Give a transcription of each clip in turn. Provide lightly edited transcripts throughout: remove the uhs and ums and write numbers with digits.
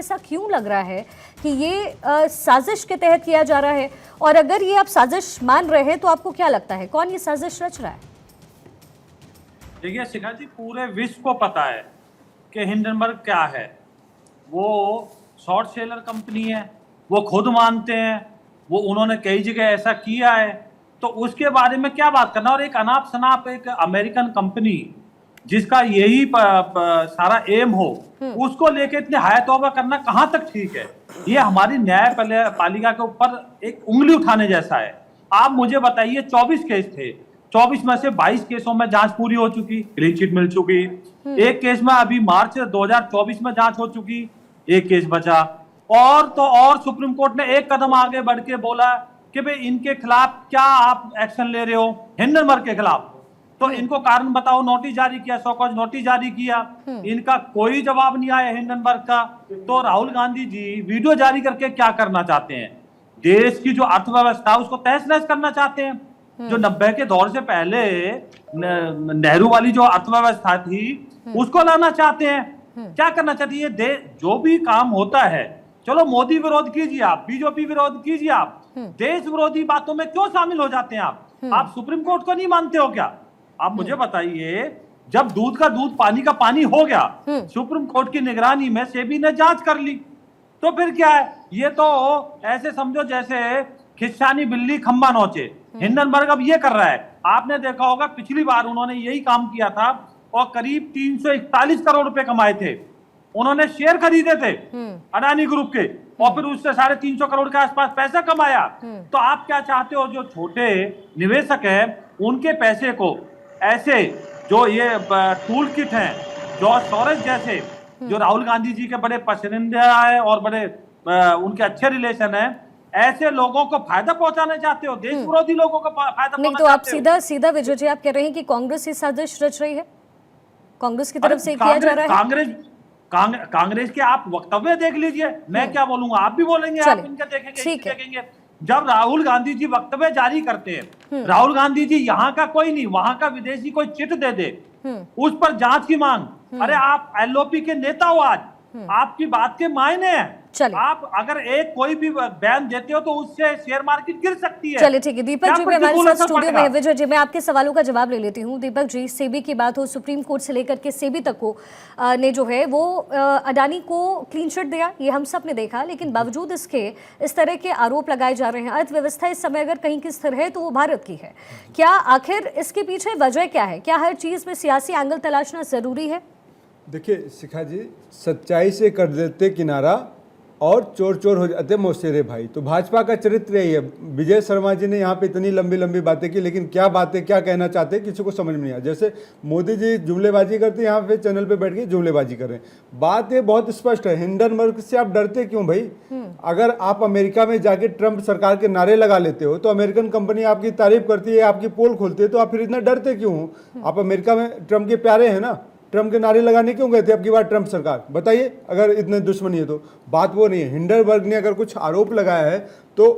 ऐसा क्यों लग रहा है कि ये साजिश के तहत किया जा रहा है? और अगर ये आप साजिश मान रहे हैं तो आपको क्या लगता है कौन ये साजिश रच रहा है? देखिए शिखा जी, पूरे विश्व को पता है कि हिंडनबर्ग क्या है। वो शॉर्ट सेलर कंपनी है, वो खुद मानते हैं, वो उन्होंने कई जगह ऐसा किया है, तो उसके बारे में क्या बात करना। और एक अनाप शनाप एक अमेरिकन कंपनी जिसका यही सारा एम हो, उसको लेके इतने हाय तौबा करना कहाँ तक ठीक है? ये हमारी न्याय पालिका के ऊपर एक उंगली उठाने जैसा है। आप मुझे बताइए, 24 केस थे, 24 में से 22 केसों में जांच पूरी हो चुकी, क्लीन चिट मिल चुकी। एक केस में अभी मार्च 2024 में जांच हो चुकी, एक केस बचा। और तो और सुप्रीम कोर्ट ने एक कदम आगे बढ़ के बोला कि भाई इनके खिलाफ क्या आप एक्शन ले रहे हो, हिंडनबर्ग के खिलाफ, तो इनको कारण बताओ। नोटिस जारी किया, सौकज नोटिस जारी किया, इनका कोई जवाब नहीं आया हिंडनबर्ग का। तो राहुल गांधी जी वीडियो जारी करके क्या करना चाहते हैं? देश की जो अर्थव्यवस्था उसको तहस नहस करना चाहते हैं। जो 90 के दौर से पहले नेहरू वाली जो अर्थव्यवस्था थी उसको लाना चाहते हैं। क्या करना चाहती है? जो भी काम होता है, चलो मोदी विरोध कीजिए आप, बीजेपी विरोध कीजिए आप, देश विरोधी बातों में क्यों शामिल हो जाते हैं आप? आप सुप्रीम कोर्ट को नहीं मानते हो क्या? आप मुझे बताइए, जब दूध का दूध पानी का पानी हो गया, सुप्रीम कोर्ट की निगरानी में सेबी ने जांच कर ली, तो फिर क्या है? ये तो ऐसे समझो जैसे खिस्सानी बिल्ली खंबा नोचे। हिंडनबर्ग अब ये कर रहा है। आपने देखा होगा पिछली बार उन्होंने यही काम किया था और करीब 341 करोड़ रुपए कमाए थे। उन्होंने शेयर खरीदे थे अडानी ग्रुप के और फिर उससे 350 करोड़ के आसपास पैसा कमाया। तो आप क्या चाहते हो? जो छोटे निवेशक हैं उनके पैसे को ऐसे जो ये टूल किट हैं, जो सोरेस जैसे, जो राहुल गांधी जी के बड़े पसंदीदा है और बड़े उनके अच्छे रिलेशन है, ऐसे लोगों को फायदा पहुंचाना चाहते हो, देश विरोधी लोगों को फायदा नहीं तो आप सीधा सीधा विजय जी आप कह रहे हैं कि कांग्रेस ही साजिश रच रही है, कांग्रेस की तरफ से किया जा रहा है। कांग्रेस के आप वक्तव्य देख लीजिए, मैं क्या बोलूंगा आप भी बोलेंगे, आप इनका देखेंगे। जब राहुल गांधी जी वक्तव्य जारी करते हैं, राहुल गांधी जी यहाँ का कोई नहीं, वहां का विदेशी कोई चिट दे दे, उस पर जांच की मांग। अरे आप एलओपी के नेता हो, आज आपकी बात के मायने हैं। आप अगर एक कोई भी बयान देते हो तो उससे शेयर मार्केट गिर सकती है। चलिए ठीक है, दीपक जी भी हमारे साथ स्टूडियो में। विजय जी, मैं आपके सवालों का जवाब ले लेती हूँ। दीपक जी, सेबी की बात हो, सुप्रीम कोर्ट से लेकर के सेबी तक को ने जो है वो अडानी को क्लीन चिट दिया, ये हम सब ने देखा, लेकिन बावजूद इसके इस तरह के आरोप लगाए जा रहे हैं। अर्थव्यवस्था इस समय अगर कहीं की स्थिर है तो वो भारत की है। क्या आखिर इसके पीछे वजह क्या है? क्या हर चीज में सियासी एंगल तलाशना जरूरी है? देखिए शिखा जी, सच्चाई से कर देते किनारा और चोर चोर हो जाते मौसेरे भाई। तो भाजपा का चरित्र यही है। विजय शर्मा जी ने यहाँ पे इतनी लंबी लंबी बातें की, लेकिन क्या बातें क्या कहना चाहते हैं किसी को समझ में नहीं आया। जैसे मोदी जी जुमलेबाजी करते हैं, यहाँ पे चैनल पे बैठ के जुमलेबाजी कर रहे हैं। बात ये बहुत स्पष्ट है, हिंडनबर्ग से आप डरते क्यों भाई? अगर आप अमेरिका में जाके ट्रंप सरकार के नारे लगा लेते हो तो अमेरिकन कंपनी आपकी तारीफ करती है, आपकी पोल खोलती है, तो आप फिर इतना डरते क्यों हो? आप अमेरिका में ट्रंप के प्यारे हैं ना, ट्रंप के नारे लगाने क्यों गए थे अब की बार ट्रंप सरकार? बताइए, अगर इतने दुश्मनी है तो। बात वो नहीं है। हिंडनबर्ग ने अगर कुछ आरोप लगाया है तो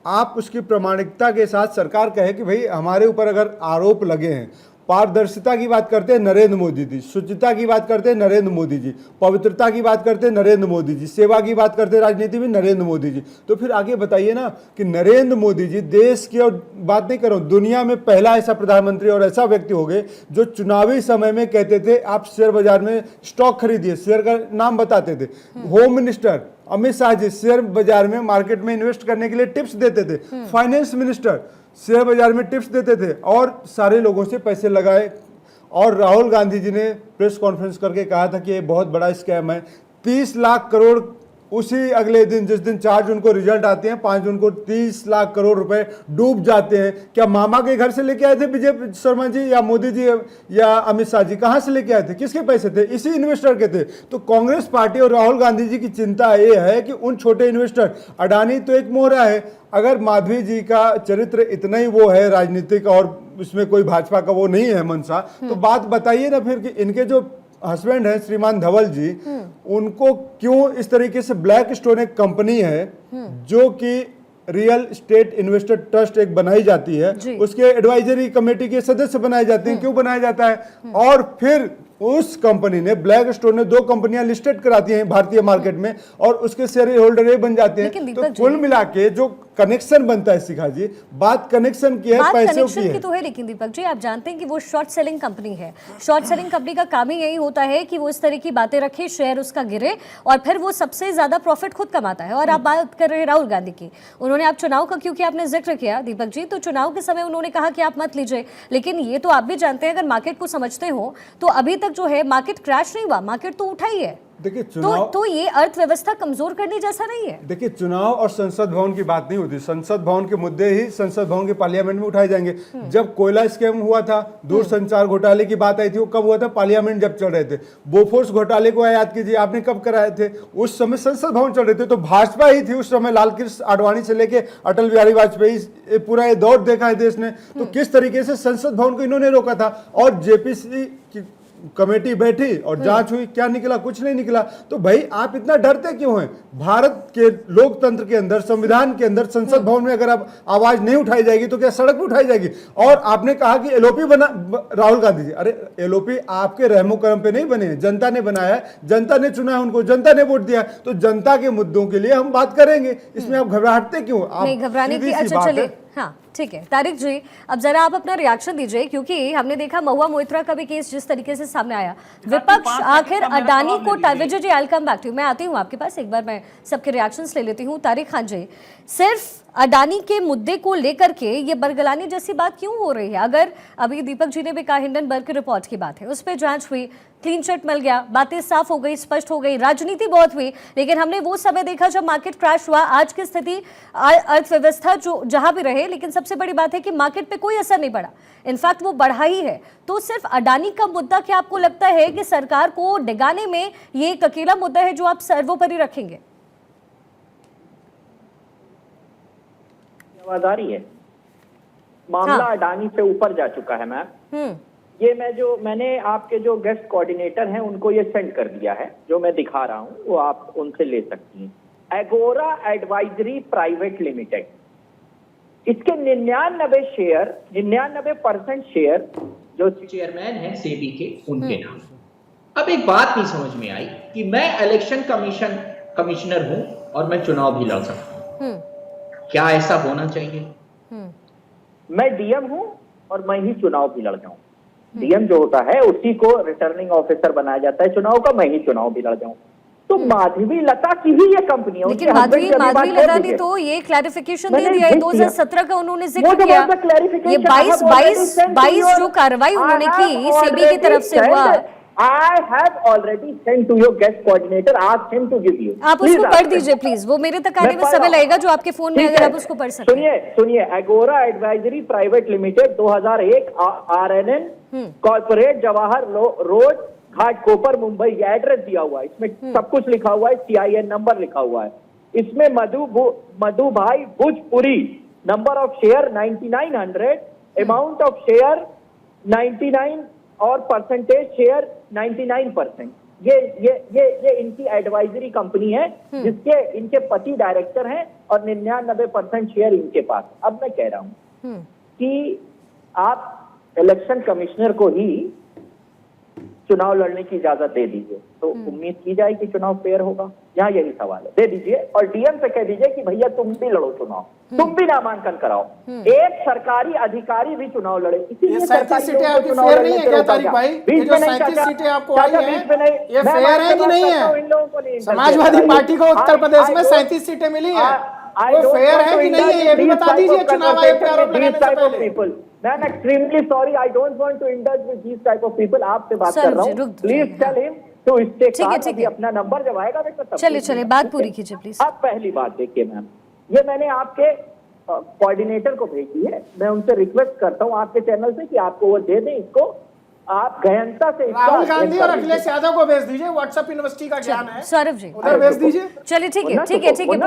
आप उसकी प्रामाणिकता के साथ सरकार कहे कि भाई हमारे ऊपर अगर आरोप लगे हैं, पारदर्शिता की बात करते हैं नरेंद्र मोदी जी, शुचिता की बात करते हैं नरेंद्र मोदी जी, पवित्रता की बात करते हैं नरेंद्र मोदी जी, सेवा की बात करते हैं राजनीति में नरेंद्र मोदी जी, तो फिर आगे बताइए ना कि नरेंद्र मोदी जी देश की, और बात नहीं कर रहा हूं, दुनिया में पहला ऐसा प्रधानमंत्री और ऐसा व्यक्ति हो गए जो चुनावी समय में कहते थे आप शेयर बाजार में स्टॉक खरीदिए, शेयर का नाम बताते थे। Home minister Amit Shah ji share बाजार में मार्केट में इन्वेस्ट करने के लिए टिप्स देते थे। फाइनेंस मिनिस्टर शेयर बाजार में टिप्स देते थे और सारे लोगों से पैसे लगाए। और राहुल गांधी जी ने प्रेस कॉन्फ्रेंस करके कहा था कि ये बहुत बड़ा स्कैम है। 30 लाख करोड़ उसी अगले दिन, जिस दिन 4 जून को रिजल्ट आते हैं, 5 जून को 30 लाख करोड़ रुपए डूब जाते हैं। क्या मामा के घर से लेके आए थे विजय शर्मा जी या मोदी जी या अमित शाह जी? कहां से लेके आए थे? किसके पैसे थे? इसी इन्वेस्टर के थे। तो कांग्रेस पार्टी और राहुल गांधी जी की चिंता ये है कि उन छोटे इन्वेस्टर, अडानी तो एक मोहरा है, अगर माधवी जी का चरित्र इतना ही वो है राजनीतिक और उसमें कोई भाजपा का वो नहीं है मंशा, तो बात बताइए ना फिर कि इनके जो हस्बैंड है श्रीमान धवल जी, उनको क्यों इस तरीके से ब्लैक स्टोन एक कंपनी है जो कि रियल स्टेट इन्वेस्टर ट्रस्ट एक बनाई जाती है, उसके एडवाइजरी कमेटी के सदस्य बनाए जाते हैं, क्यों बनाया जाता है? और फिर उस कंपनी ने, ब्लैक स्टोन ने 2 कंपनियां लिस्टेड कराती हैं भारतीय मार्केट में और उसके शेयर होल्डर ये बन जाते लेकिन हैं। तो दीपक जी- कुल मिला के जो कनेक्शन बनता है शिखा जी, बात कनेक्शन की है, बात पैसों की कनेक्शन की है। तो है, लेकिन दीपक जी आप जानते हैं कि वो शॉर्ट सेलिंग कंपनी है। शॉर्ट सेलिंग कंपनी का काम ही यही होता है कि वो इस तरह की बातें रखे, शेयर उसका गिरे और फिर वो सबसे ज्यादा प्रॉफिट खुद कमाता है। और आप बात कर रहे हैं राहुल गांधी की, उन्होंने आप चुनाव का क्योंकि आपने जिक्र किया दीपक जी, तो चुनाव के समय उन्होंने कहा कि आप मत लीजिए, लेकिन ये तो आप भी जानते हैं, अगर मार्केट को समझते हो तो अभी तक जो है मार्केट क्रैश नहीं हुआ, मार्केट तो उठा ही है। देखिए चुनाव, तो ये अर्थव्यवस्था कमजोर करने जैसा नहीं है। देखिए चुनाव और संसद भवन की बात नहीं होती। संसद भवन के मुद्दे ही संसद भवन के पार्लियामेंट में उठाए जाएंगे। जब कोयला स्कैम हुआ था, दूरसंचार घोटाले की बात आई थी, वो कब हुआ था? पार्लियामेंट जब चल रहे थे। बोफोर्स घोटाले को याद कीजिए, आपने कब कराए थे? उस समय संसद भवन चल रहे थे। तो भाजपा ही थी उस समय, लाल कृष्ण आडवाणी से लेके अटल बिहारी वाजपेयी, पूरा ये दौर देखा है देश ने। तो किस तरीके से संसद भवन को इन्होंने रोका था और जेपीसी की कमेटी बैठी और जांच हुई, क्या निकला? कुछ नहीं निकला। तो भाई आप इतना डरते क्यों हैं? भारत के लोकतंत्र के अंदर, संविधान के अंदर, संसद भवन में अगर आप आवाज नहीं उठाई जाएगी तो क्या सड़क पर उठाई जाएगी? और आपने कहा कि एलओपी बना राहुल गांधी जी, अरे एलओपी आपके रहमो करम पे नहीं बने हैं, जनता ने बनाया है, जनता ने चुना है उनको, जनता ने वोट दिया है। तो जनता के मुद्दों के लिए हम बात करेंगे, इसमें आप घबराहटते क्यों? आप नहीं घबराने की, सीधी सी अच्छा बात चलिए, है। हाँ ठीक है तारिक जी, अब जरा आप अपना रिएक्शन दीजिए, क्योंकि हमने देखा महुआ मोइत्रा का भी केस जिस तरीके से सामने आया, विपक्ष 5 आखिर सेकंड का मेरा अडानी जवाब को ले लीजिए। विजय जी आई कम बैक टू, मैं आती हूँ आपके पास, एक बार मैं सबके रिएक्शंस ले लेती हूँ। तारिक खान जी, सिर्फ अडानी के मुद्दे को लेकर के ये बरगलाने जैसी बात क्यों हो रही है? अगर अभी दीपक जी ने भी कहा हिंडनबर्ग की रिपोर्ट की बात है, उस पर जांच हुई, क्लीन चिट मिल गया, बातें साफ हो गई, स्पष्ट हो गई, राजनीति बहुत हुई, लेकिन हमने वो समय देखा जब मार्केट क्रैश हुआ। आज की स्थिति, अर्थव्यवस्था जो जहां भी रहे, लेकिन सबसे बड़ी बात है कि मार्केट पे कोई असर नहीं पड़ा, इनफैक्ट वो बढ़ा ही है। तो सिर्फ अडानी का मुद्दा क्या आपको लगता है कि सरकार को डिगाने में ये एक अकेला मुद्दा है जो आप सर्वोपरि रखेंगे? जवाबदारी है, मामला हाँ। अडानी से ऊपर जा चुका है मैम। ये मैंने आपके जो गेस्ट कोऑर्डिनेटर हैं उनको ये सेंड कर दिया है, जो मैं दिखा रहा हूं वो आप उनसे ले सकती हैं। एगोरा एडवाइजरी प्राइवेट लिमिटेड, इसके 99% शेयर जो चेयरमैन हैं सेबी के, उनके नाम। अब एक बात नहीं समझ में आई कि मैं इलेक्शन कमिश्नर हूं और मैं चुनाव भी लड़ सकता हूं, क्या ऐसा होना चाहिए? मैं डीएम हूं और मैं ही चुनाव भी लड़ जाऊं। डीएम जो होता है उसी को रिटर्निंग ऑफिसर बनाया जाता है चुनाव का, मैं ही चुनाव भी लड़ जाऊं। तो माधवी लता की ही ये कंपनी है। लेकिन माधवी लता ने तो ये क्लैरिफिकेशन दे दिया है, 2017 का उन्होंने जिक्र किया। ये 22 जो कार्रवाई उन्होंने की सेबी की तरफ से हुआ, I have already sent to your guest coordinator, asked him to give you. आप उसको पढ़ दीजिए प्लीज, वो मेरे तक आने में समय लगेगा, जो आपके फोन में अगर आप उसको पढ़ सकते हैं। सुनिए, agora advisory private limited 2001 RNN corporate Jawahar road Ghatkopar Mumbai, ये एड्रेस दिया हुआ है, इसमें सब कुछ लिखा हुआ है, CIN नंबर लिखा हुआ है, इसमें Madhu Bhai Bhujpuri, number of share 9900, amount of share 99 और परसेंटेज शेयर 99%। ये इनकी एडवाइजरी कंपनी है जिसके इनके पति डायरेक्टर हैं और 99% शेयर इनके पास। अब मैं कह रहा हूं कि आप इलेक्शन कमिश्नर को ही चुनाव लड़ने की इजाजत दे दीजिए, तो उम्मीद की जाए कि चुनाव फेयर होगा। यहाँ यही सवाल है, दे दीजिए और डीएम से कह दीजिए कि भैया तुम भी लड़ो चुनाव, तुम भी नामांकन कराओ, एक सरकारी अधिकारी भी चुनाव लड़े। इसीलिए सरकारी सीटें आपकी फेयर नहीं है क्या तारिक भाई? ये जो 37 सीटें आपको आई हैं, ये फेयर है कि नहीं है? समाजवादी पार्टी को उत्तर प्रदेश में 37 सीटें मिली हैं, वो फेयर है कि नहीं है? ये भी बता दीजिए चुनाव आयोग पे आरोप लगाने से पहले। I'm extremely sorry, I don't want to indulge with these type of people. आपसे बात कर रहा हूँ, please tell him to stay calm। अभी अपना नंबर जब आएगा मैं चलिए बात पूरी कीजिए प्लीज। अब पहली बात देखिए मैम, ये मैंने आपके कोऑर्डिनेटर को भेजी है, मैं उनसे रिक्वेस्ट करता हूँ आपके चैनल से कि आपको वो दे दें, इसको आप गहनता से राहुल गांधी और अखिलेश यादव को भेज दीजिए, व्हाट्सएप यूनिवर्सिटी का ज्ञान है, सौरभ जी उधर भेज दीजिए। चलिए ठीक है